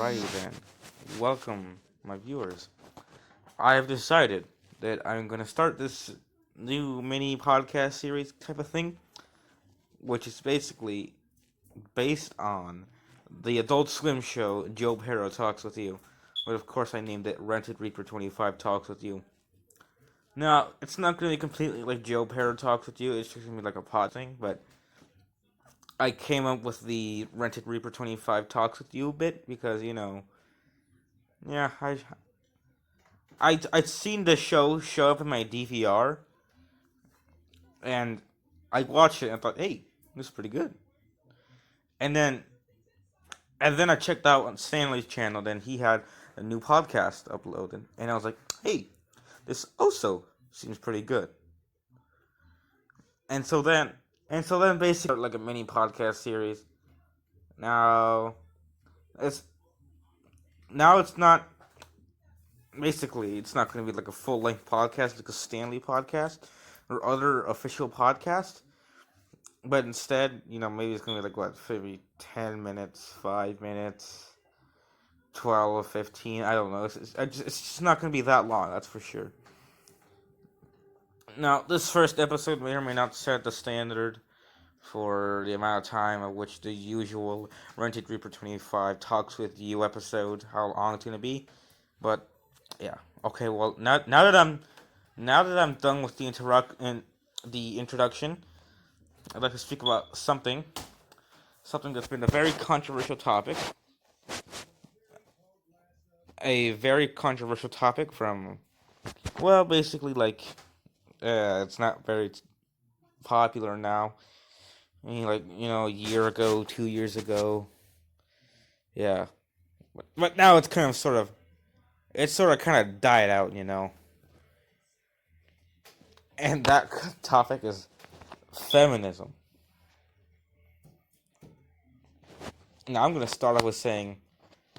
Alrighty then. Welcome, my viewers. I have decided that I'm going to start this new mini podcast series type of thing, which is basically based on the Adult Swim show Joe Perro Talks With You. But of course, I named it Rentedreaper 25 Talks With You. Now, it's not going to be completely like Joe Perro Talks With You, it's just going to be like a pod thing, but I came up with the Rentedreaper 25 Talks With You bit because, yeah, I'd seen the show up in my DVR, and I watched it and I thought, hey, this is pretty good. And then I checked out on Stanley's channel, then he had a new podcast uploaded, and I was like, hey, this also seems pretty good. And so then basically like a mini podcast series. Now it's it's not basically it's not going to be like a full length podcast like a Stanley podcast or other official podcast, but instead, maybe it's going to be like what, maybe 10 minutes, 5 minutes, 12, 15, I don't know. It's just not going to be that long, that's for sure. Now, this first episode may or may not set the standard for the amount of time of which the usual Rentedreaper 25 Talks With You episode, how long it's going to be, but yeah. Okay, well, now that I'm done with the introduction, I'd like to speak about something that's been a very controversial topic. A very controversial topic from, well, basically, like, it's not very popular now. I mean, like, a year ago, 2 years ago, yeah. But now it's kind of kind of died out, And that topic is feminism. Now, I'm going to start off with saying,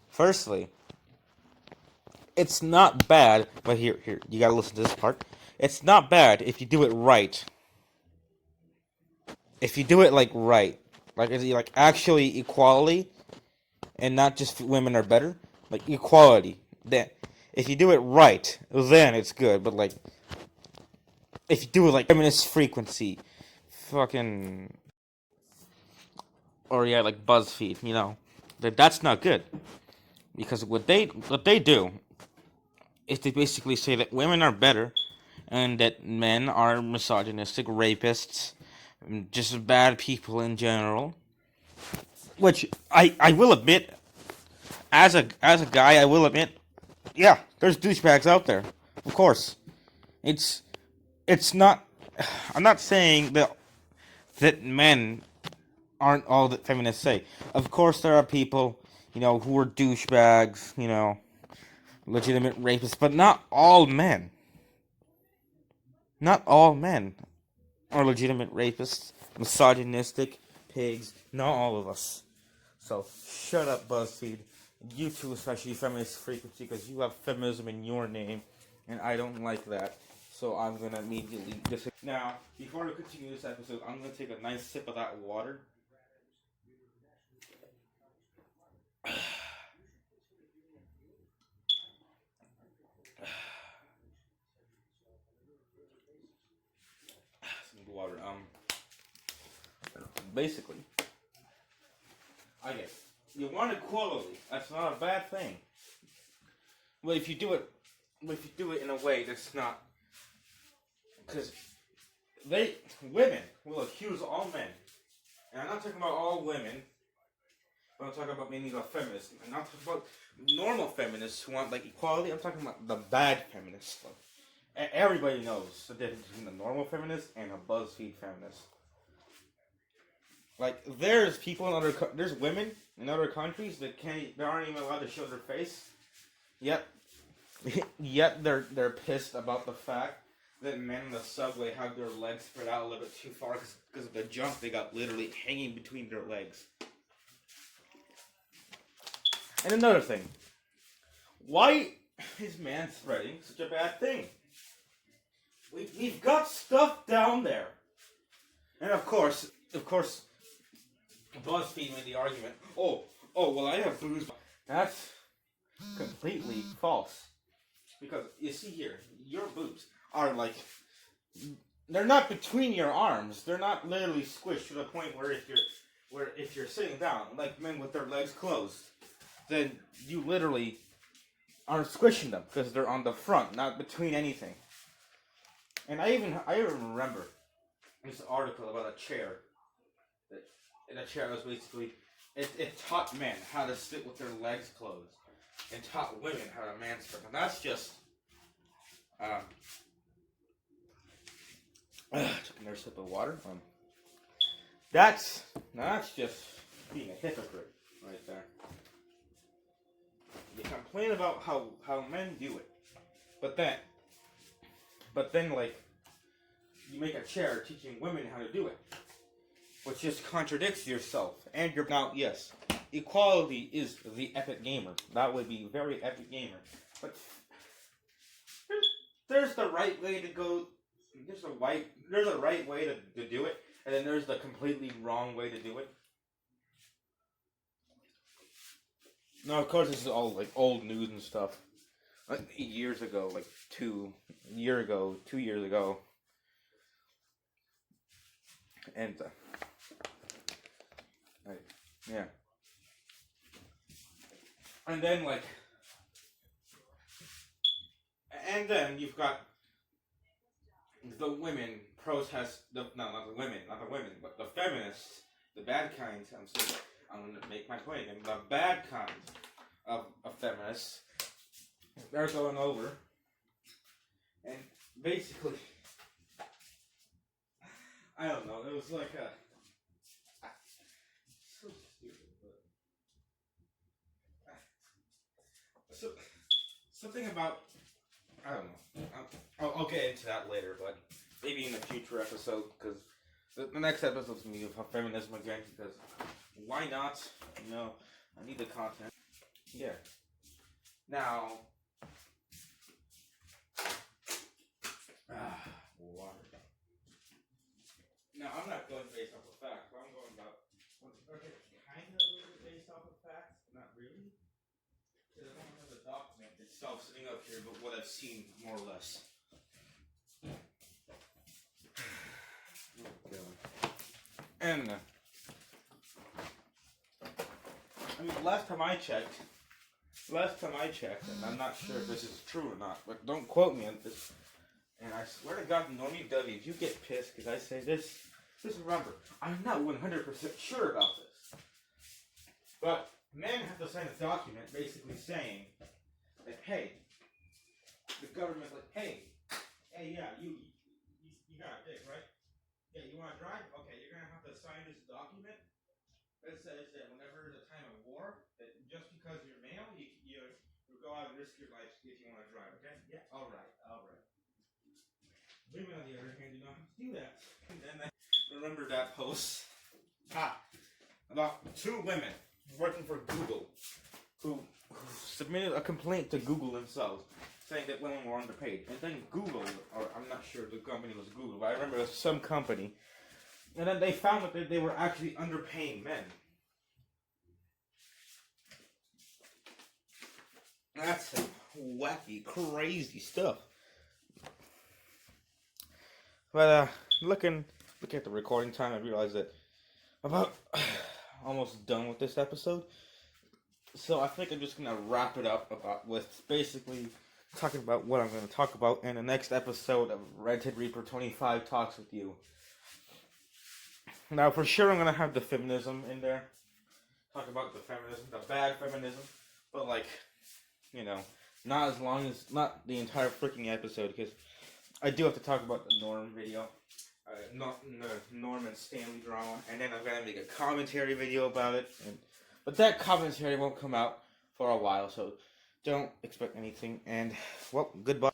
firstly, it's not bad, but here, you got to listen to this part. It's not bad if you do it right. If you do it, like, right. Like, is it, like, actually equality, and not just women are better? Like, equality. Then, if you do it right, then it's good, but, like, if you do it like feminist frequency, fucking, or yeah, like BuzzFeed, that's not good, because what they do is they basically say that women are better, and that men are misogynistic, rapists, just bad people in general. Which I will admit, as a guy, I will admit, yeah, there's douchebags out there, of course. It's not. I'm not saying that men aren't all that feminists say. Of course, there are people, who are douchebags, legitimate rapists, but not all men. Not all men are legitimate rapists, misogynistic pigs. Not all of us. So shut up, BuzzFeed. You too, especially feminist frequency, because you have feminism in your name, and I don't like that. So I'm going to immediately disagree. Now, before we continue this episode, I'm going to take a nice sip of that water. Some water. Basically, I guess you want equality. That's not a bad thing. Well, if you do it in a way that's not, because women will accuse all men, and I'm not talking about all women, but I'm talking about mainly the feminists. I'm not talking about normal feminists who want like equality. I'm talking about the bad feminists. Everybody knows the difference between a normal feminist and a BuzzFeed feminist. Like, there's women in other countries that aren't even allowed to show their face. Yet they're pissed about the fact that men in the subway have their legs spread out a little bit too far because of the junk they got literally hanging between their legs. And another thing, why is manspreading such a bad thing? We've got stuff down there. And of course, BuzzFeed made the argument, well, I have boobs. That's completely false. Because you see here, your boobs are like, they're not between your arms. They're not literally squished to the point where if you're sitting down, like men with their legs closed, then you literally are squishing them because they're on the front, not between anything. And I even remember this article about a chair. And a chair was basically, it taught men how to sit with their legs closed, and taught women how to manspread. And that's just, took another sip of water. That's just being a hypocrite right there. You complain about how men do it, but then like you make a chair teaching women how to do it, which just contradicts yourself and your now. Yes, equality is the epic gamer. That would be very epic gamer, but there's the right way to go. There's a right way to do it, and then there's the completely wrong way to do it. No, of course this is all like old news and stuff. Like years ago, like 2 years ago, and yeah, and then you've got the women protest. Not the women, but the feminists, the bad kinds. I'm gonna make my point again. The bad kinds of feminists, they're going over, and basically, I don't know. It was like so stupid, but something about, I don't know. I'll get into that later, but maybe in a future episode, because the next episode's gonna be about feminism again, because why not? You know, I need the content. Yeah. Now, water. Now, I'm not going based off of facts, but I'm going about, okay, kind of a little bit based off of facts, not really. Because I don't have the document itself sitting up here, but what I've seen, more or less. And I mean, last time I checked, and I'm not sure if this is true or not, but don't quote me on this. And I swear to God, Normie W, if you get pissed because I say this, just remember, I'm not 100% sure about this. But men have to sign a document basically saying that, hey, the government's like, hey, yeah, you got a dick, right? Yeah, you want to drive? Okay, you're going to have to sign this document that says that whenever there's a time of war, that just because you're male, you go out and risk your life if you want to drive, okay? Yeah, all right. Women, on the other hand, do not have to do that. And then I remember that post about 2 women working for Google who submitted a complaint to Google themselves, saying that women were underpaid. And then Google, or I'm not sure if the company was Google, but I remember it was some company, and then they found that they were actually underpaying men. That's some wacky, crazy stuff. But looking at the recording time, I realized that I'm about almost done with this episode. So I think I'm just gonna wrap it up with basically talking about what I'm gonna talk about in the next episode of Rentedreaper 25 Talks with You. Now, for sure, I'm gonna have the feminism in there. Talk about the feminism, the bad feminism, but like, you know, not the entire freaking episode, because I do have to talk about the Norm video, Norm and Stanley drama, and then I'm gonna make a commentary video about it. But that commentary won't come out for a while, so don't expect anything. And well, goodbye.